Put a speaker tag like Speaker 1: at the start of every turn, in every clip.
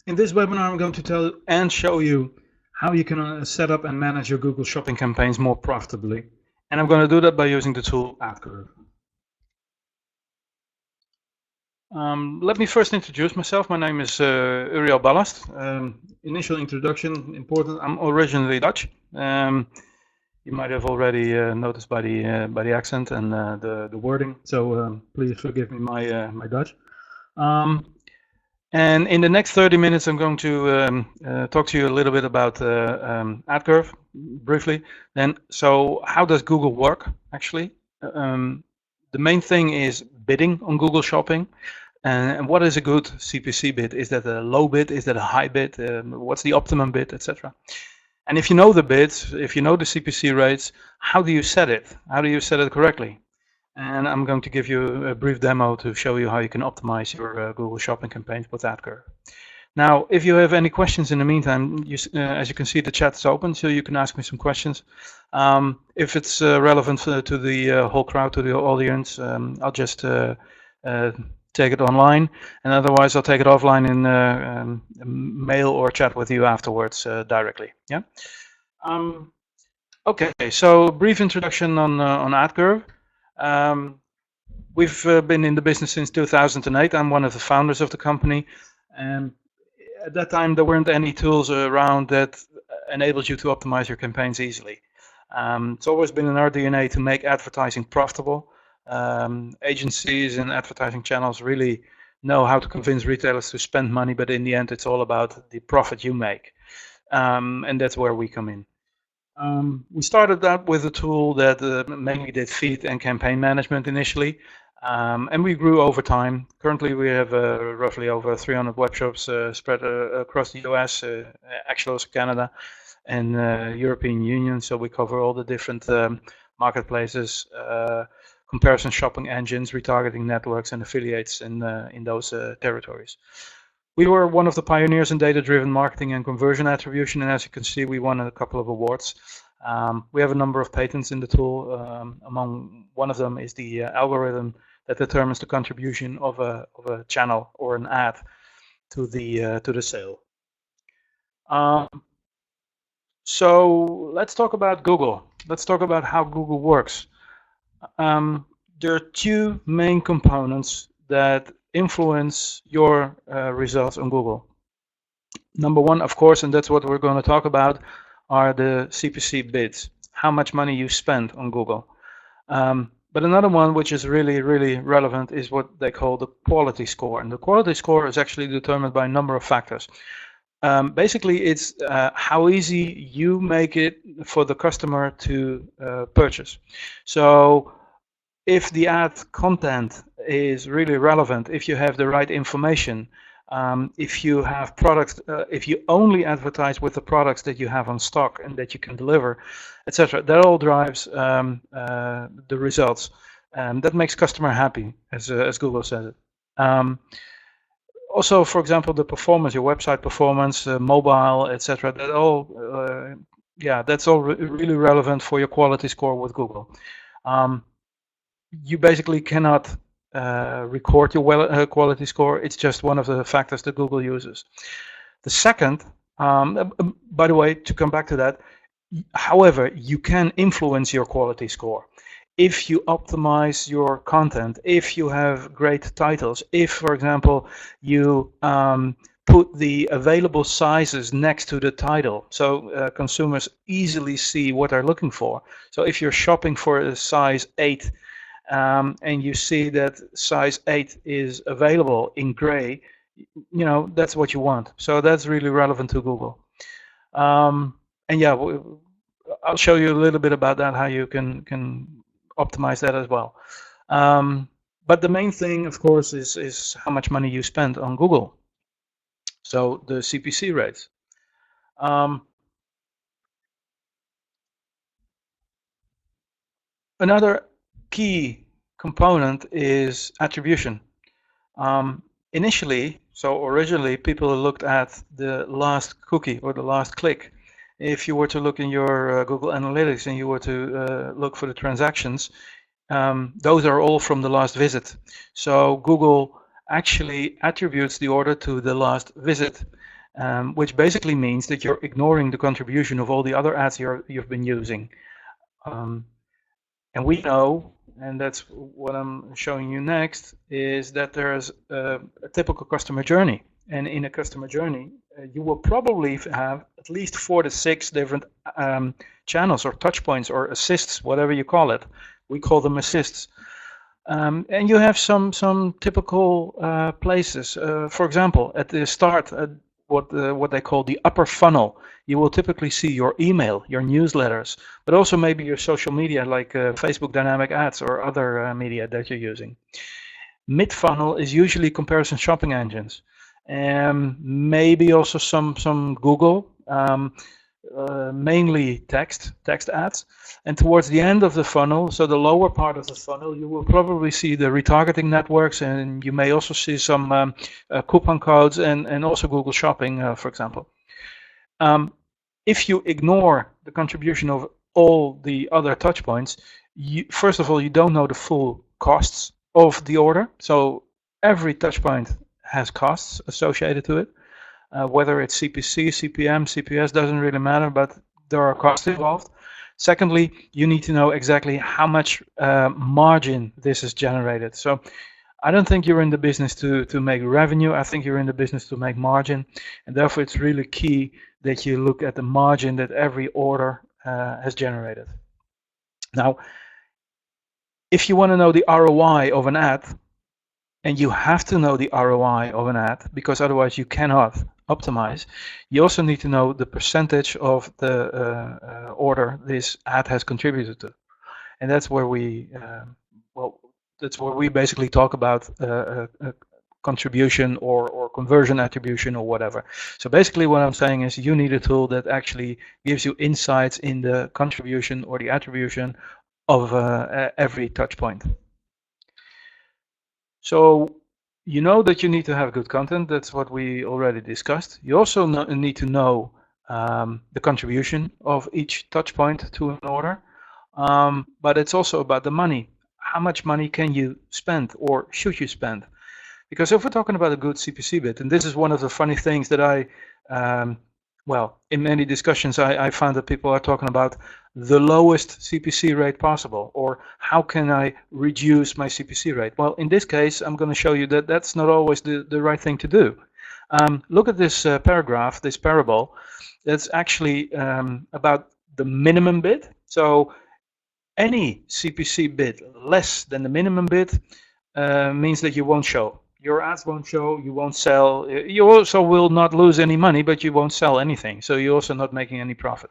Speaker 1: In this webinar, I'm going to tell and show you how you can set up and manage your Google Shopping campaigns more profitably. And I'm going to do that by using the tool Adwords. Let me first introduce myself. My name is Uriel Ballast. Initial introduction, important. I'm originally Dutch. You might have already noticed by the accent and the wording. So please forgive me my Dutch. And in the next 30 minutes, I'm going to talk to you a little bit about AdCurve briefly. Then, so how does Google work actually? The main thing is bidding on Google Shopping. And what is a good CPC bid? Is that a low bid? Is that a high bid? What's the optimum bid, etc.? And if you know the bids, if you know the CPC rates, how do you set it? How do you set it correctly? And I'm going to give you a brief demo to show you how you can optimize your Google Shopping campaigns with AdCurve. Now, if you have any questions in the meantime, as you can see, the chat is open, so you can ask me some questions. If it's relevant to the whole crowd, to the audience, I'll just take it online, and otherwise I'll take it offline in mail or chat with you afterwards directly. Yeah. Okay. So brief introduction on AdCurve. We've been in the business since 2008. I'm one of the founders of the company, and at that time there weren't any tools around that enables you to optimize your campaigns easily. It's always been in our DNA to make advertising profitable. Agencies and advertising channels really know how to convince retailers to spend money, but in the end it's all about the profit you make, and that's where we come in. We started out with a tool that mainly did feed and campaign management initially, and we grew over time. Currently we have roughly over 300 web shops spread across the US, actually also Canada and European Union, so we cover all the different marketplaces, comparison shopping engines, retargeting networks, and affiliates in those territories. We were one of the pioneers in data-driven marketing and conversion attribution, and as you can see, we won a couple of awards. We have a number of patents in the tool. Among one of them is the algorithm that determines the contribution of a channel or an ad to the sale. So let's talk about Google. Let's talk about how Google works. There are two main components that influence your results on Google. Number one, of course, and that's what we're going to talk about, are the CPC bids, how much money you spend on Google. But another one which is really, really relevant is what they call the quality score. And the quality score is actually determined by a number of factors. Basically, it's how easy you make it for the customer to purchase. So if the ad content is really relevant, if you have the right information, if you have products, if you only advertise with the products that you have on stock and that you can deliver, etc., that all drives the results. That makes customer happy, as Google says it. Also, for example, the performance, your website performance, mobile, etc., that all, that's all really relevant for your quality score with Google. You basically cannot record your quality score. It's just one of the factors that Google uses. The second, by the way, to come back to that, however, you can influence your quality score. If you optimize your content, if you have great titles, if, for example, you put the available sizes next to the title, so consumers easily see what they're looking for. So if you're shopping for a size 8, and you see that size 8 is available in gray, you know, that's what you want. So that's really relevant to Google. And yeah, I'll show you a little bit about that, how you can optimize that as well. But the main thing, of course, is how much money you spend on Google. So the CPC rates. Another key component is attribution. Originally, people looked at the last cookie or the last click. If you were to look in your Google Analytics and you were to look for the transactions, those are all from the last visit. So Google actually attributes the order to the last visit. which basically means that you're ignoring the contribution of all the other ads you've been using. And we know, and that's what I'm showing you next, is that there's a typical customer journey. And in a customer journey, you will probably have at least 4 to 6 different channels or touch points or assists, whatever you call it. We call them assists. And you have some typical places. For example, at the start, what they call the upper funnel, you will typically see your email, your newsletters, but also maybe your social media like Facebook dynamic ads or other media that you're using. Mid funnel is usually comparison shopping engines, and maybe also some Google, mainly text ads. And towards the end of the funnel, so the lower part of the funnel, you will probably see the retargeting networks, and you may also see some coupon codes and also Google Shopping, for example. If you ignore the contribution of all the other touch points, first of all, you don't know the full costs of the order. So every touch point has costs associated to it. Whether it's CPC, CPM, CPS, doesn't really matter, but there are costs involved. Secondly, you need to know exactly how much margin this is generated. So I don't think you're in the business to make revenue. I think you're in the business to make margin. And therefore, it's really key that you look at the margin that every order has generated. Now, if you want to know the ROI of an ad, and you have to know the ROI of an ad, because otherwise you cannot optimize, you also need to know the percentage of the order this ad has contributed to. And that's where we, that's where we basically talk about contribution or conversion attribution or whatever. So basically what I'm saying is you need a tool that actually gives you insights in the contribution or the attribution of every touch point. So you know that you need to have good content. That's what we already discussed. You also need to know the contribution of each touch point to an order. But it's also about the money. How much money can you spend or should you spend? Because if we're talking about a good CPC bid, and this is one of the funny things that well, in many discussions, I found that people are talking about the lowest CPC rate possible, or how can I reduce my CPC rate? Well, in this case, I'm going to show you that that's not always the right thing to do. Look at this paragraph, this parable. That's actually about the minimum bid. So any CPC bid less than the minimum bid means that you won't show. Your ads won't show, you won't sell. You also will not lose any money, but you won't sell anything. So you're also not making any profit.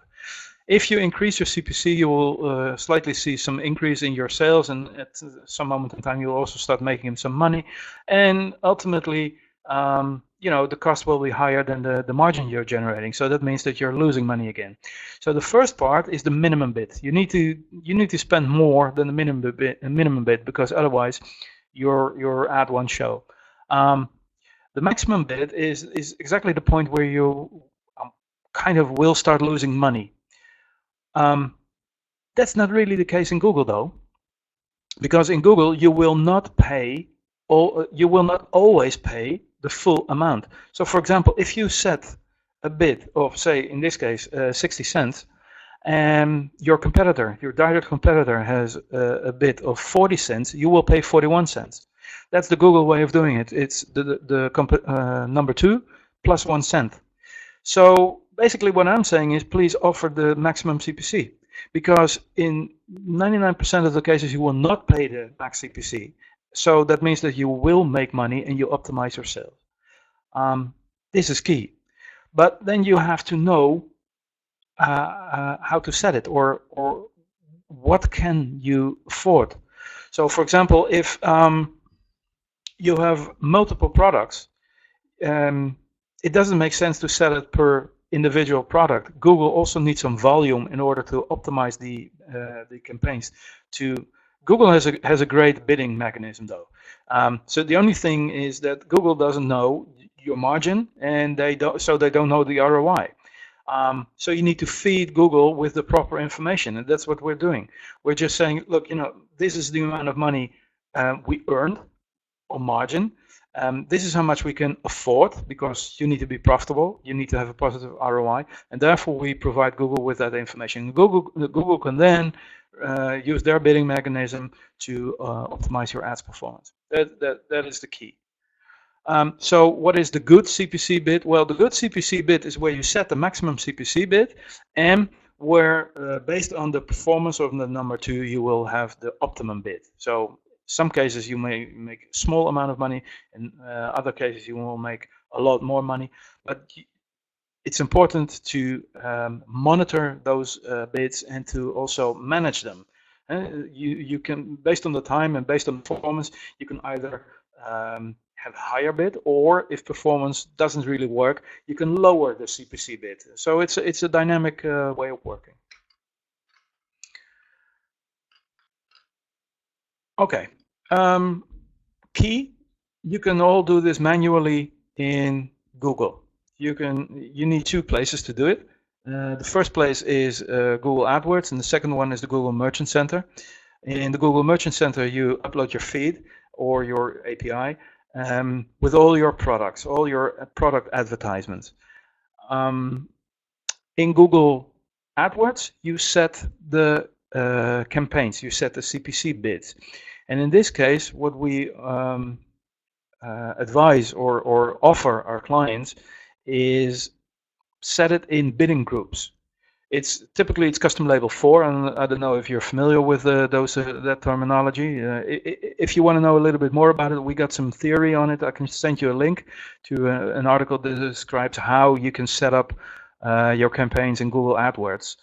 Speaker 1: If you increase your CPC, you will slightly see some increase in your sales, and at some moment in time, you'll also start making some money. And ultimately, you know, the cost will be higher than the margin you're generating. So that means that you're losing money again. So the first part is the minimum bid. You need to spend more than the minimum bid, because otherwise, your ad won't show. The maximum bid is exactly the point where you kind of will start losing money. That's not really the case in Google, though, because in Google you will not pay, or you will not always pay the full amount. So, for example, if you set a bid of, say, in this case, 60 cents, and your competitor, your direct competitor, has a bid of 40 cents, you will pay 41 cents. That's the Google way of doing it. It's the number 2 plus 1 cent. So basically what I'm saying is, please offer the maximum CPC, because in 99% of the cases you will not pay the max CPC. So that means that you will make money and you optimize your sales. This is key. But then you have to know how to set it, or what can you afford. So for example, if you have multiple products, it doesn't make sense to set it per individual product. Google also needs some volume in order to optimize the campaigns. Google has a great bidding mechanism, though. So the only thing is that Google doesn't know your margin, and they don't know the ROI. So you need to feed Google with the proper information, and that's what we're doing. We're just saying, look, you know, this is the amount of money we earned on margin, This is how much we can afford, because you need to be profitable, you need to have a positive ROI, and therefore we provide Google with that information. Google can then use their bidding mechanism to optimize your ads performance. That is the key. So what is the good CPC bid? Well, the good CPC bid is where you set the maximum CPC bid, and where based on the performance of the number 2, you will have the optimum bid. So some cases you may make a small amount of money, in other cases you will make a lot more money, but it's important to monitor those bids and to also manage them. You can, based on the time and based on performance, you can either have a higher bid, or if performance doesn't really work, you can lower the CPC bid. So it's a dynamic way of working. Okay. Key, you can all do this manually in Google. You need 2 places to do it. The first place is Google AdWords, and the second one is the Google Merchant Center. In the Google Merchant Center, you upload your feed or your API with all your products, all your product advertisements. In Google AdWords, you set the campaigns, you set the CPC bids. And in this case, what we advise or offer our clients is set it in bidding groups. It's typically custom label 4, and I don't know if you're familiar with that terminology. If you want to know a little bit more about it, we got some theory on it. I can send you a link to an article that describes how you can set up your campaigns in Google AdWords.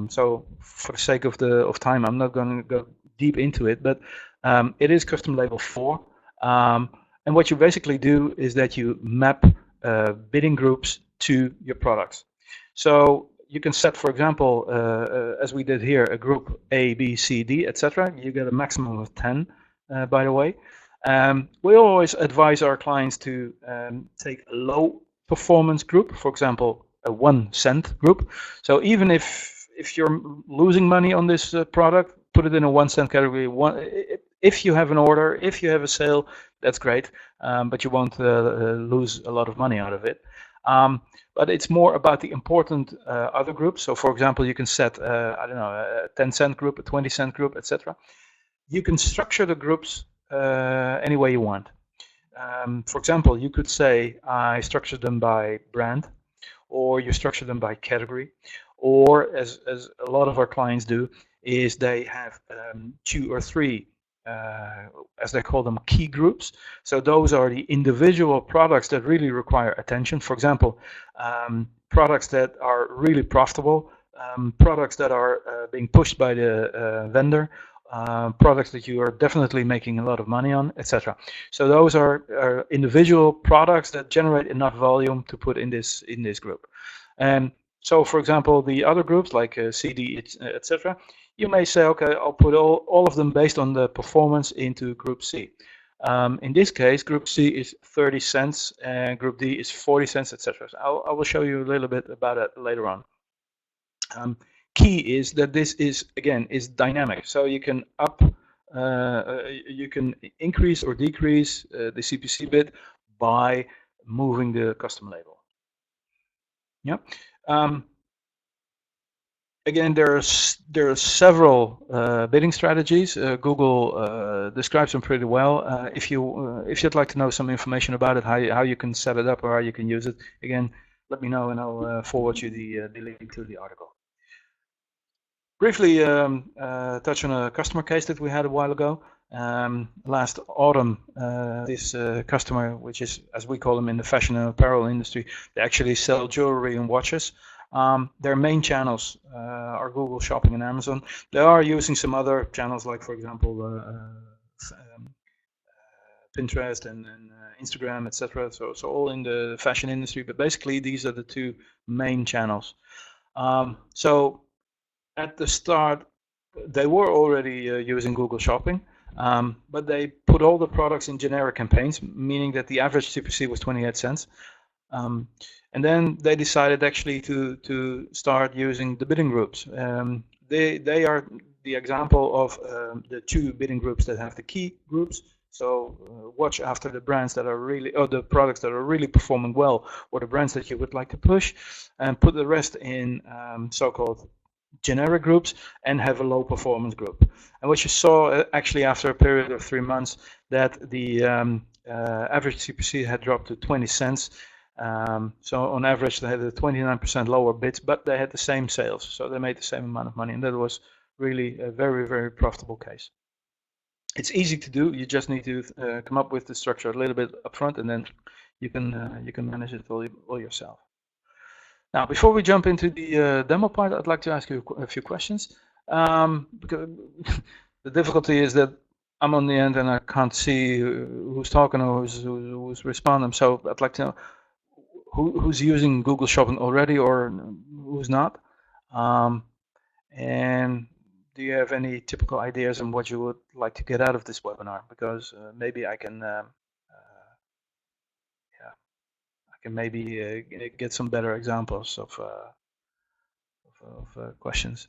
Speaker 1: So for the sake of time, I'm not going to go deep into it, but it is custom label 4. And what you basically do is that you map bidding groups to your products. So you can set, for example, as we did here, a group A, B, C, D, etc. You get a maximum of 10, by the way. We always advise our clients to take a low performance group, for example, a 1 cent group. So even if you're losing money on this product, put it in a 1 cent category. If you have an order, if you have a sale, that's great, but you won't lose a lot of money out of it. But it's more about the important other groups. So for example, you can set, I don't know, a 10 cent group, a 20 cent group, etc. You can structure the groups any way you want. For example, you could say, I structure them by brand, or you structure them by category, or as a lot of our clients do, is they have 2 or 3 as they call them, key groups. So those are the individual products that really require attention. For example, products that are really profitable, products that are being pushed by the vendor, products that you are definitely making a lot of money on, etc. So those are individual products that generate enough volume to put in this group. And so, for example, the other groups like CD, etc. You may say, okay, I'll put all of them based on the performance into Group C. In this case, Group C is 30 cents and Group D is 40 cents, etc. So I will show you a little bit about it later on. Key is that this is, again, is dynamic. So you can you can increase or decrease the CPC bid by moving the custom label. Yeah. Again, there are several bidding strategies. Google describes them pretty well. If you'd like to know some information about it, how you can set it up or how you can use it, again, let me know and I'll forward you the link to the article. Briefly touch on a customer case that we had a while ago. Last autumn, this customer, which is, as we call them in the fashion and apparel industry, they actually sell jewelry and watches. Their main channels are Google Shopping and Amazon. They are using some other channels, like, for example, Pinterest and Instagram, etc. So all in the fashion industry, but basically these are the 2 main channels. So at the start, they were already using Google Shopping, but they put all the products in generic campaigns, meaning that the average CPC was 28 cents. And then they decided actually to start using the bidding groups. They are the example of the 2 bidding groups that have the key groups. So watch after the brands that are really, or the products that are really performing well, or the brands that you would like to push, and put the rest in so-called generic groups and have a low performance group. And what you saw actually after a period of 3 months, that the average CPC had dropped to 20 cents. So on average they had a 29% lower bids, but they had the same sales, so they made the same amount of money, and that was really a very, very profitable case. It's easy to do. You just need to come up with the structure a little bit upfront, and then you can manage it all yourself. Now, before we jump into the demo part, I'd like to ask you a few questions. Because the difficulty is that I'm on the end and I can't see who's talking or who's responding. So I'd like to know who's using Google Shopping already or who's not. And do you have any typical ideas on what you would like to get out of this webinar? Because maybe I can, yeah, I can maybe get some better examples of questions.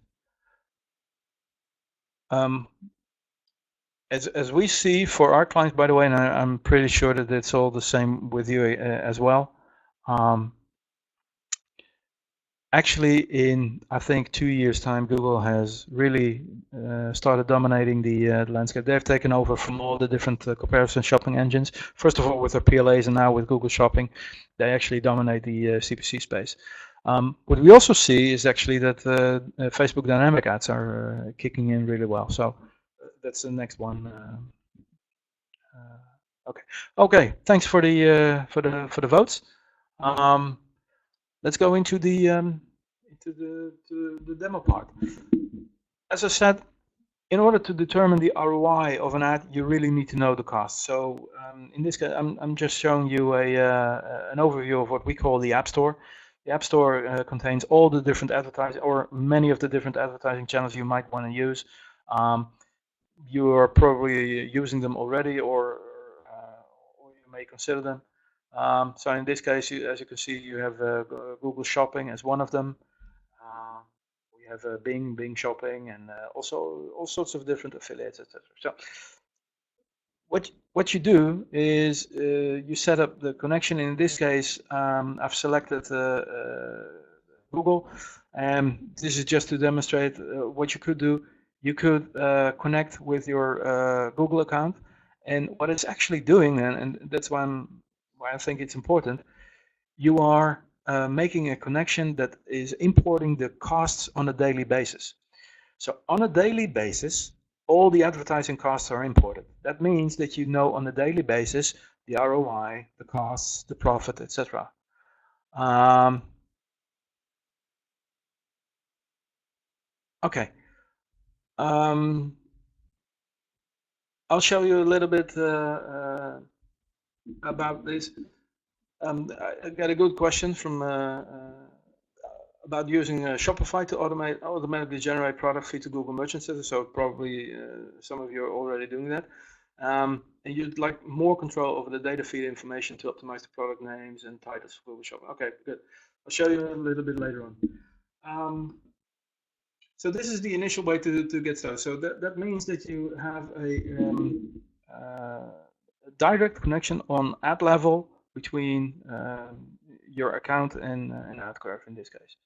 Speaker 1: As we see for our clients, by the way, and I'm pretty sure that it's all the same with you as well. Actually, in I think 2 years' time, Google has really started dominating the landscape. They've taken over from all the different comparison shopping engines. First of all, with their PLAs, and now with Google Shopping, they actually dominate the CPC space. What we also see is actually that Facebook dynamic ads are kicking in really well. So that's the next one. Okay. Thanks for the votes. Let's go into the demo part. As I said, in order to determine the ROI of an ad, you really need to know the cost. So in this case, I'm just showing you an overview of what we call the App Store. The App Store contains all the different advertising, or many of the different advertising channels you might want to use. You are probably using them already, or you may consider them. So in this case, as you can see, you have Google Shopping as one of them. We have Bing Shopping, and also all sorts of different affiliates, etc. So what you do is you set up the connection. In this case, I've selected Google, and this is just to demonstrate what you could do. You could connect with your Google account, and what it's actually doing, and that's why I think it's important, you are making a connection that is importing the costs on a daily basis. So on a daily basis, all the advertising costs are imported. That means that you know on a daily basis the ROI, the costs, the profit, etc. Okay. I'll show you a little bit about this. I got a good question from about using Shopify to automatically generate product feed to Google Merchant Center. So probably some of you are already doing that. And you'd like more control over the data feed information to optimize the product names and titles for Google Shopping. Okay, good. I'll show you a little bit later on. So this is the initial way to get started. So that means that you have a direct connection on ad level between your account and AdCurve in this case.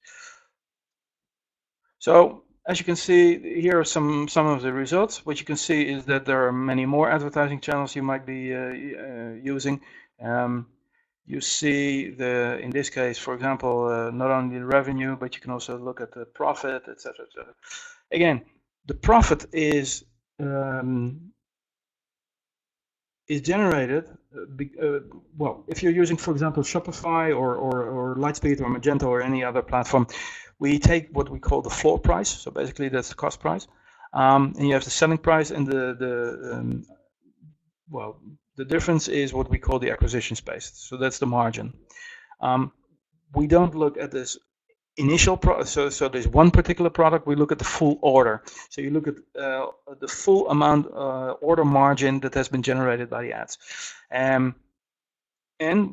Speaker 1: So as you can see, here are some of the results. What you can see is that there are many more advertising channels you might be using. You see in this case, for example, not only the revenue, but you can also look at the profit, etc. etc. Again, the profit is generated, well, if you're using, for example, Shopify or Lightspeed or Magento or any other platform, we take what we call the floor price. So basically that's the cost price. And you have the selling price, and well, the difference is what we call the acquisition space. So that's the margin. We don't look at this initial product. So there's one particular product. We look at the full order. So you look at the full amount order margin that has been generated by the ads. And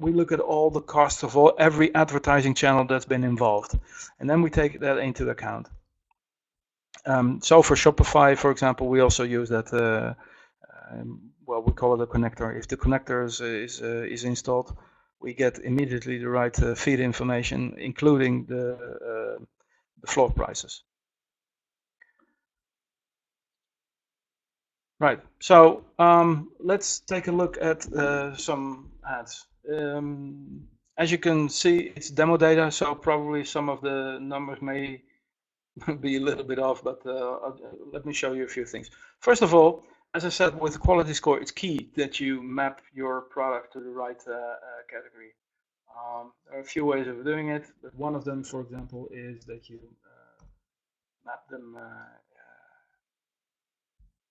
Speaker 1: we look at all the costs of every advertising channel that's been involved. And then we take that into account. So for Shopify, for example, we also use that well, we call it a connector. If the connector is installed, we get immediately the right feed information, including the floor prices. Right. So let's take a look at some ads. As you can see, it's demo data, so probably some of the numbers may be a little bit off, but let me show you a few things. First of all, as I said, with the quality score, it's key that you map your product to the right category. There are a few ways of doing it, but one of them, for example, is that you map them.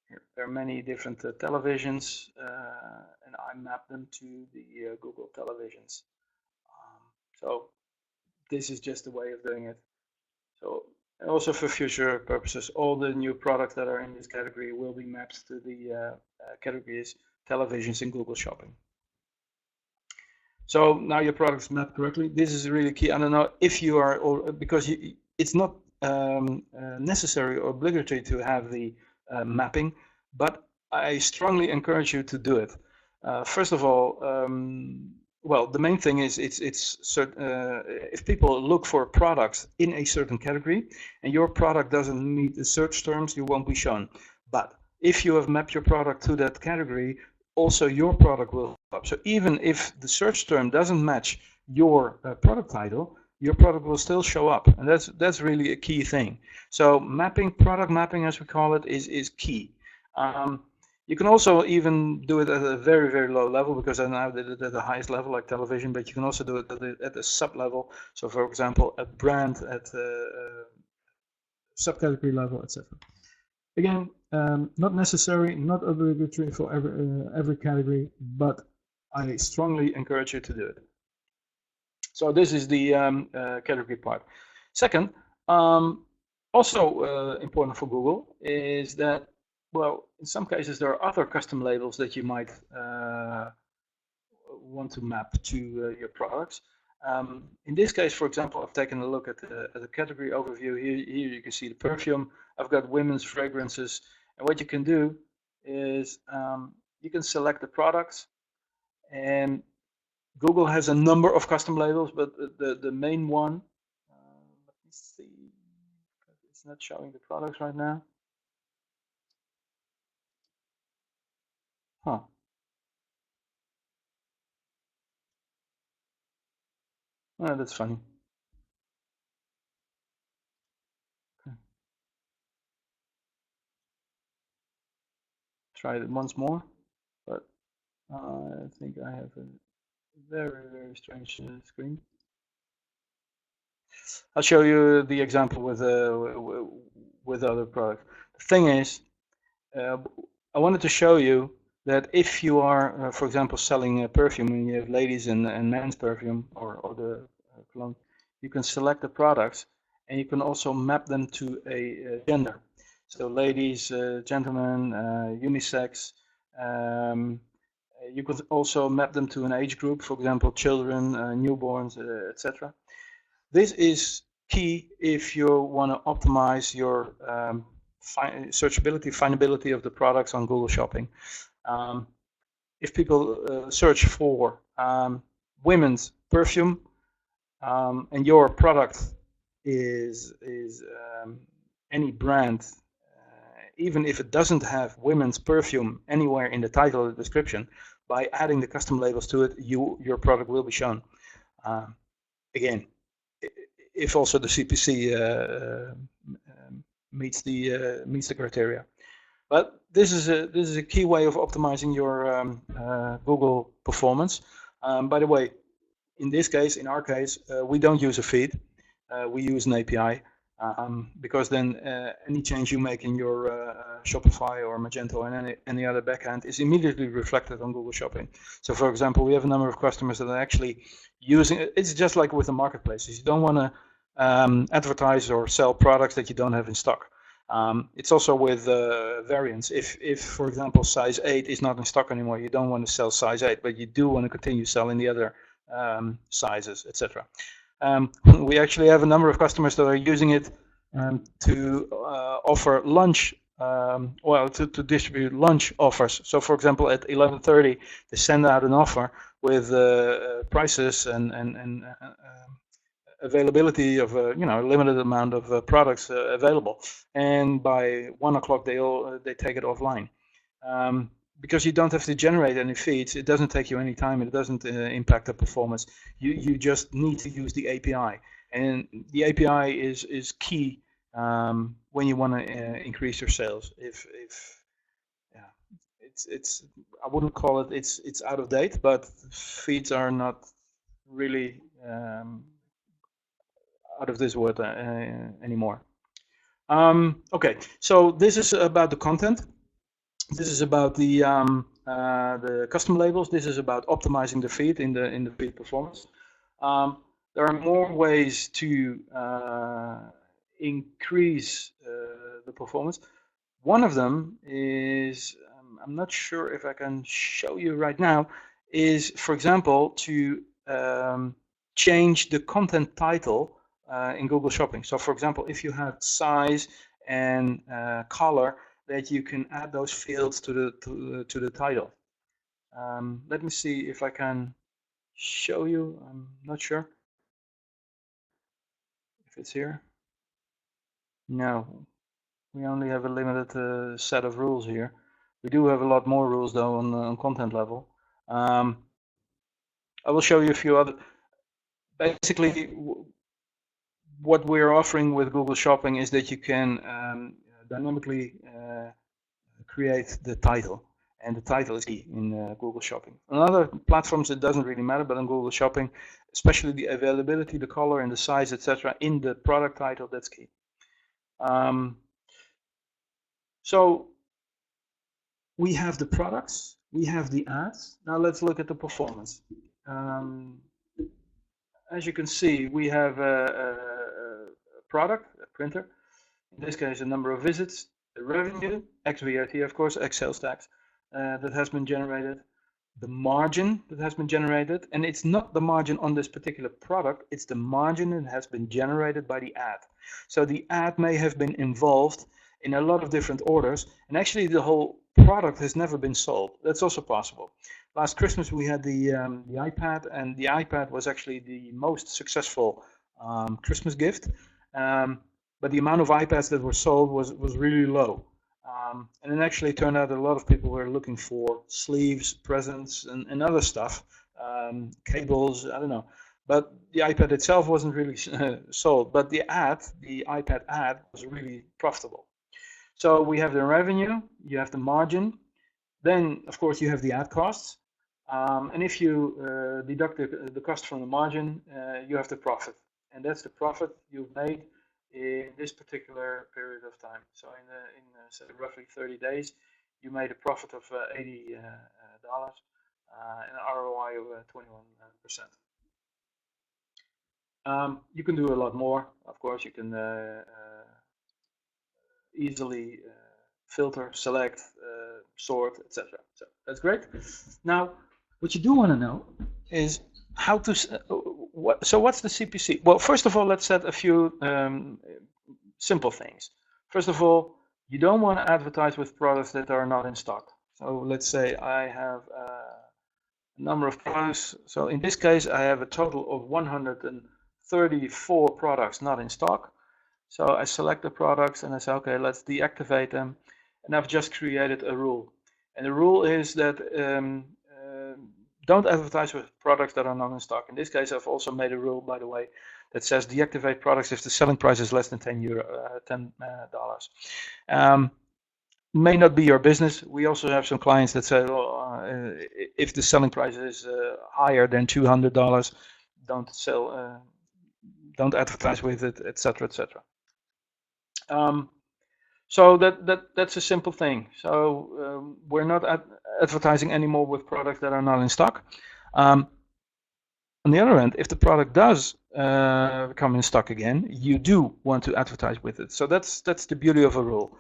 Speaker 1: Here. There are many different televisions, and I map them to the Google televisions. So this is just a way of doing it. So also for future purposes, all the new products that are in this category will be mapped to the categories televisions in Google Shopping. So now your product is mapped correctly. This is really key. I don't know if you are, or because it's not necessary or obligatory to have the mapping, but I strongly encourage you to do it. First of all, well, the main thing is if people look for products in a certain category and your product doesn't meet the search terms, you won't be shown. But if you have mapped your product to that category, also your product will pop up. So even if the search term doesn't match your product title, your product will still show up, and that's really a key thing. So mapping, product mapping as we call it, is key. You can also even do it at a very, very low level, because I now did it at the highest level like television, but you can also do it at a sub level. So for example, a brand at a subcategory level, etc. Again, not necessary, not obligatory for every category, but I strongly encourage you to do it. So this is the category part. Second, also important for Google is that, well, in some cases there are other custom labels that you might want to map to your products. In this case, for example, I've taken a look at the category overview. Here you can see the perfume. I've got women's fragrances. And what you can do is you can select the products, and Google has a number of custom labels, but the main one, let me see, it's not showing the products right now. Huh. Oh, that's funny. Okay. Try it once more, but I think I have a very, very strange screen. I'll show you the example with other products. The thing is, I wanted to show you that if you are, for example, selling a perfume and you have ladies and men's perfume or the cologne, you can select the products and you can also map them to a gender. So ladies, gentlemen, unisex. You could also map them to an age group, for example, children, newborns, etc. This is key if you want to optimize your searchability, findability of the products on Google Shopping. If people search for women's perfume and your product is any brand, even if it doesn't have women's perfume anywhere in the title or the description, by adding the custom labels to it, your product will be shown. Again, if also the CPC meets the criteria. But this is a key way of optimizing your Google performance. By the way, in this case, in our case, we don't use a feed. We use an API because then any change you make in your Shopify or Magento or any other backend is immediately reflected on Google Shopping. So, for example, we have a number of customers that are actually using it. It's just like with the marketplaces. You don't want to advertise or sell products that you don't have in stock. It's also with variants. If, for example, size 8 is not in stock anymore, you don't want to sell size 8, but you do want to continue selling the other sizes, etc. We actually have a number of customers that are using it to offer lunch well, to distribute lunch offers. So, for example, at 11:30, they send out an offer with prices and availability of a limited amount of products available, and by 1 o'clock they take it offline. Because you don't have to generate any feeds, it doesn't take you any time, it doesn't impact the performance. You just need to use the API, and the API is key when you want to increase your sales. If yeah, it's I wouldn't call it it's out of date, but feeds are not really out of this world anymore. Okay, so this is about the content. This is about the custom labels. This is about optimizing the feed in the feed performance. There are more ways to increase the performance. One of them is, I'm not sure if I can show you right now, is, for example, to change the content title in Google Shopping. So, for example, if you have size and color, that you can add those fields to the title. Let me see if I can show you. I'm not sure if it's here. No, we only have a limited set of rules here. We do have a lot more rules though on content level. I will show you a few other. Basically, what we're offering with Google Shopping is that you can dynamically create the title, and the title is key in Google Shopping. On other platforms it doesn't really matter, but on Google Shopping, especially the availability, the color and the size, etc., in the product title, that's key. So we have the products, we have the ads. Now let's look at the performance. As you can see, we have a product, a printer. In this case, a number of visits, the revenue, ex-VAT, of course, ex-sales tax that has been generated, the margin that has been generated, and it's not the margin on this particular product, it's the margin that has been generated by the ad. So the ad may have been involved in a lot of different orders, and actually the whole product has never been sold. That's also possible. Last Christmas we had the iPad, and the iPad was actually the most successful Christmas gift. But the amount of iPads that were sold was really low. And it actually turned out that a lot of people were looking for sleeves, presents, and other stuff, cables, I don't know. But the iPad itself wasn't really sold, but the iPad ad was really profitable. So we have the revenue, you have the margin, then of course you have the ad costs, and if you deduct the cost from the margin, you have the profit, and that's the profit you've made in this particular period of time. So in say roughly 30 days, you made a profit of $80 and an ROI of 21%. You can do a lot more. Of course, you can easily filter, select, sort, etc. So that's great. Now, what you do want to know is how to. So what's the CPC? Well, first of all, let's set a few simple things. First of all, you don't want to advertise with products that are not in stock. So let's say I have a number of products. So in this case, I have a total of 134 products not in stock. So I select the products and I say, okay, let's deactivate them. And I've just created a rule. And the rule is that don't advertise with products that are not in stock. In this case, I've also made a rule, by the way, that says deactivate products if the selling price is less than $10. May not be your business. We also have some clients that say, if the selling price is higher than $200, don't sell, don't advertise with it, etc., etc. So that's a simple thing. So we're not advertising anymore with products that are not in stock. On the other hand, if the product does come in stock again, you do want to advertise with it. So that's the beauty of a rule.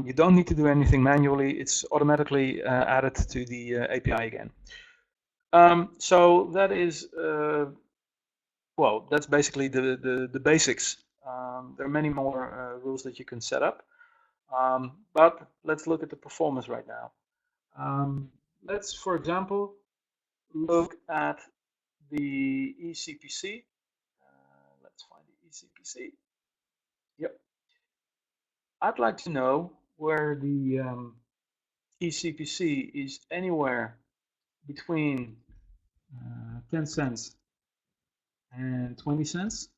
Speaker 1: You don't need to do anything manually. It's automatically added to the API again. So that is, well, that's basically the basics. There are many more rules that you can set up. But let's look at the performance right now. Let's, for example, look at the eCPC. Let's find the eCPC. Yep. I'd like to know where the eCPC is anywhere between 10 cents and 20 cents.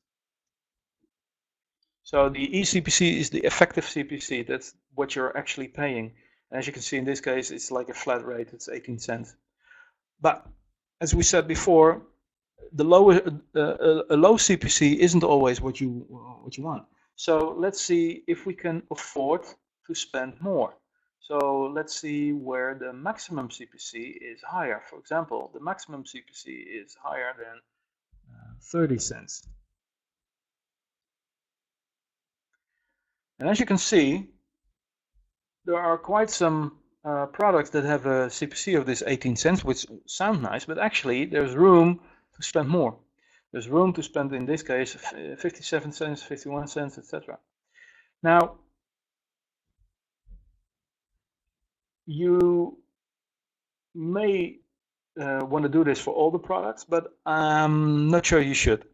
Speaker 1: So the eCPC is the effective CPC. That's what you're actually paying. And as you can see in this case, it's like a flat rate. It's 18 cents. But as we said before, the lower a low CPC isn't always what you want. So let's see if we can afford to spend more. So let's see where the maximum CPC is higher. For example, the maximum CPC is higher than 30 cents. And as you can see, there are quite some products that have a CPC of this 18 cents, which sound nice, but actually there's room to spend more. There's room to spend, in this case, 57 cents, 51 cents, etc. Now, you may want to do this for all the products, but I'm not sure you should.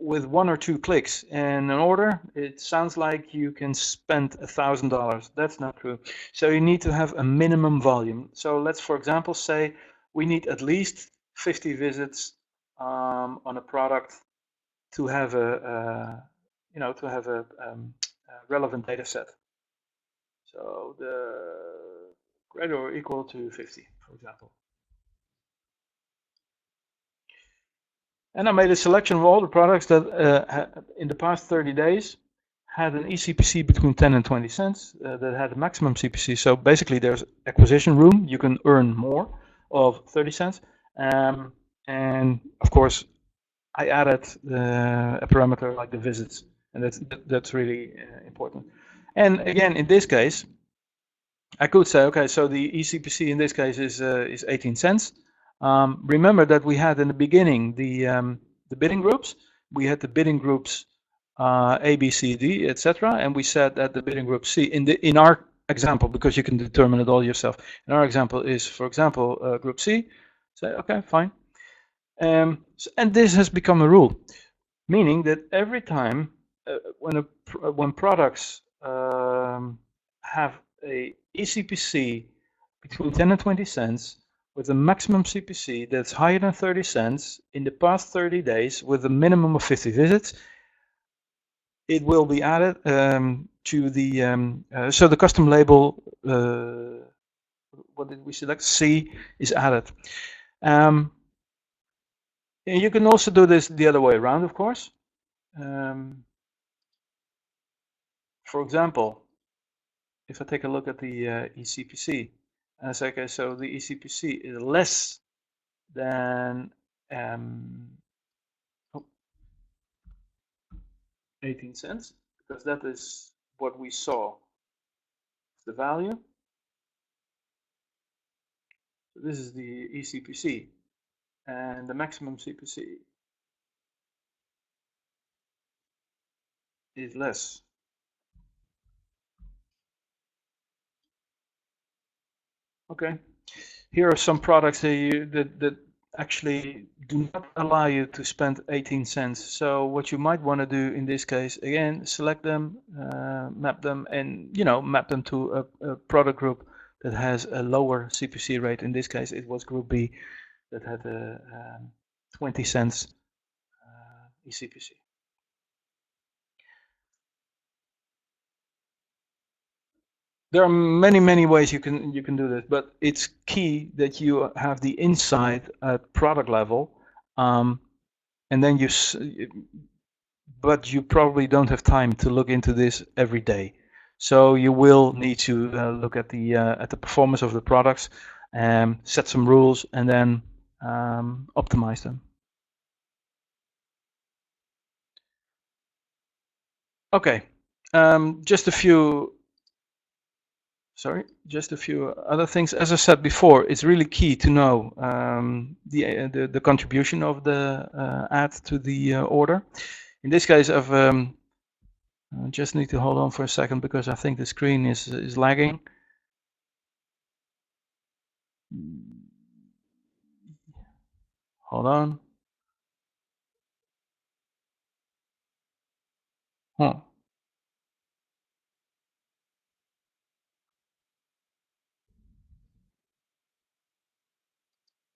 Speaker 1: With 1 or 2 clicks in an order, it sounds like you can spend $1,000. That's not true. So you need to have a minimum volume. So let's, for example, say we need at least 50 visits on a product to have a relevant data set. So the greater or equal to 50, for example. And I made a selection of all the products that in the past 30 days had an eCPC between 10 and 20 cents that had a maximum CPC. So basically there's acquisition room. You can earn more of 30 cents. And of course, I added a parameter like the visits. And that's really important. And again, in this case, I could say, okay, so the eCPC in this case is 18 cents. Remember that we had in the beginning the bidding groups. We had the bidding groups A, B, C, D, etc. And we said that the bidding group C in our example, because you can determine it all yourself. In our example is, for example, group C. Say, okay, fine. And this has become a rule, meaning that every time when products have a eCPC between 10 and 20 cents with a maximum CPC that's higher than 30 cents in the past 30 days with a minimum of 50 visits, it will be added to the so the custom label, what did we select? C is added. You can also do this the other way around, of course. For example, if I take a look at the eCPC, and I say, okay, so the eCPC is less than 18 cents, because that is what we saw, the value. So this is the eCPC, and the maximum CPC is less. Okay, here are some products that actually do not allow you to spend 18 cents. So what you might want to do in this case, again, select them, map them, and map them to a product group that has a lower CPC rate. In this case, it was group B that had a 20 cents eCPC. There are many ways you can do this, but it's key that you have the insight at product level, and then but you probably don't have time to look into this every day. So you will need to look at the performance of the products, set some rules, and then optimize them. Okay, just a few other things. As I said before, it's really key to know the contribution of the ad to the order. In this case, I've I just need to hold on for a second because I think the screen is lagging. Hold on. Huh.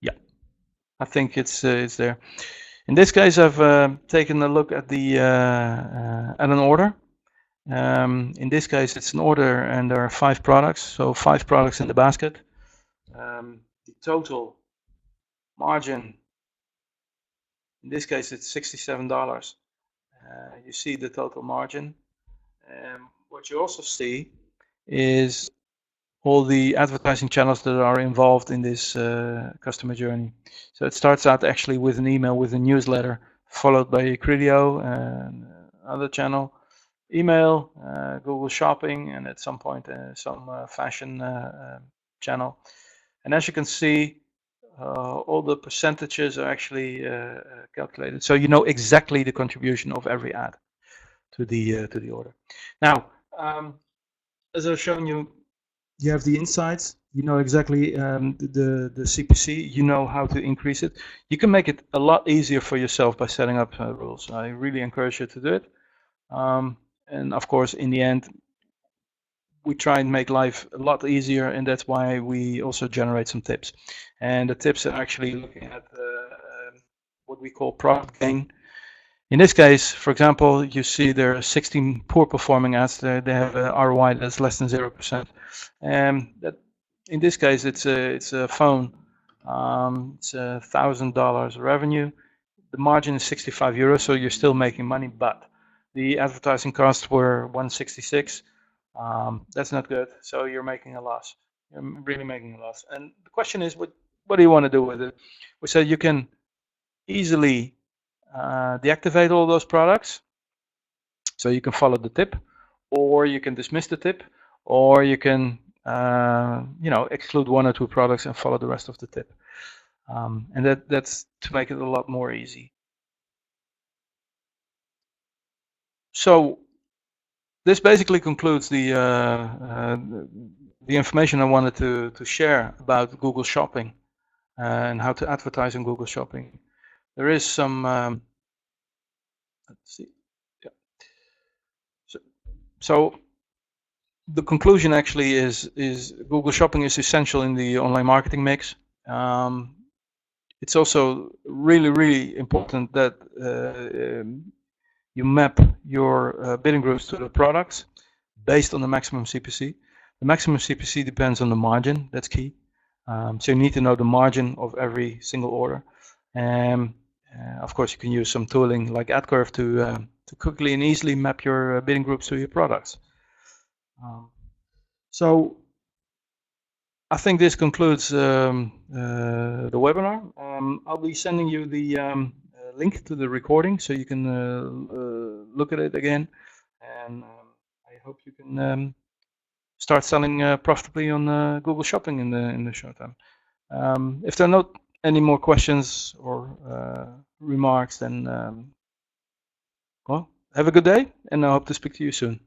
Speaker 1: Yeah, I think it's there. In this case, I've taken a look at the at an order. In this case, it's an order, and there are 5 products, so 5 products in the basket. The total margin, in this case, it's $67. You see the total margin. What you also see is all the advertising channels that are involved in this customer journey. So it starts out actually with an email, with a newsletter, followed by a Cridio and other channel, email, Google Shopping, and at some point some fashion channel. And as you can see, all the percentages are actually calculated, so you know exactly the contribution of every ad to the order. Now, as I've shown you, you have the insights. You know exactly the CPC. You know how to increase it. You can make it a lot easier for yourself by setting up rules. I really encourage you to do it. And of course, in the end, we try and make life a lot easier, and that's why we also generate some tips. And the tips are actually looking at what we call product gain. In this case, for example, you see there are 16 poor performing ads. They have an ROI that's less than 0%. And that, in this case, it's a phone. It's $1,000 revenue. The margin is 65 euros, so you're still making money, but the advertising costs were 166. That's not good. So you're making a loss. You're really making a loss. And the question is, what do you want to do with it? We said you can easily deactivate all those products, so you can follow the tip, or you can dismiss the tip, or you can exclude 1 or 2 products and follow the rest of the tip. And that's to make it a lot more easy. So this basically concludes the information I wanted to share about Google Shopping and how to advertise on Google Shopping. There is some let's see. Yeah. So the conclusion actually is Google Shopping is essential in the online marketing mix. It's also really important that you map your bidding groups to the products based on the maximum CPC. The maximum CPC depends on the margin. That's key. So you need to know the margin of every single order. And of course, you can use some tooling like AdCurve to quickly and easily map your bidding groups to your products. So I think this concludes the webinar. I'll be sending you the link to the recording so you can look at it again, and I hope you can start selling profitably on Google Shopping in the short time. If there are not any more questions or remarks, then well, have a good day, and I hope to speak to you soon.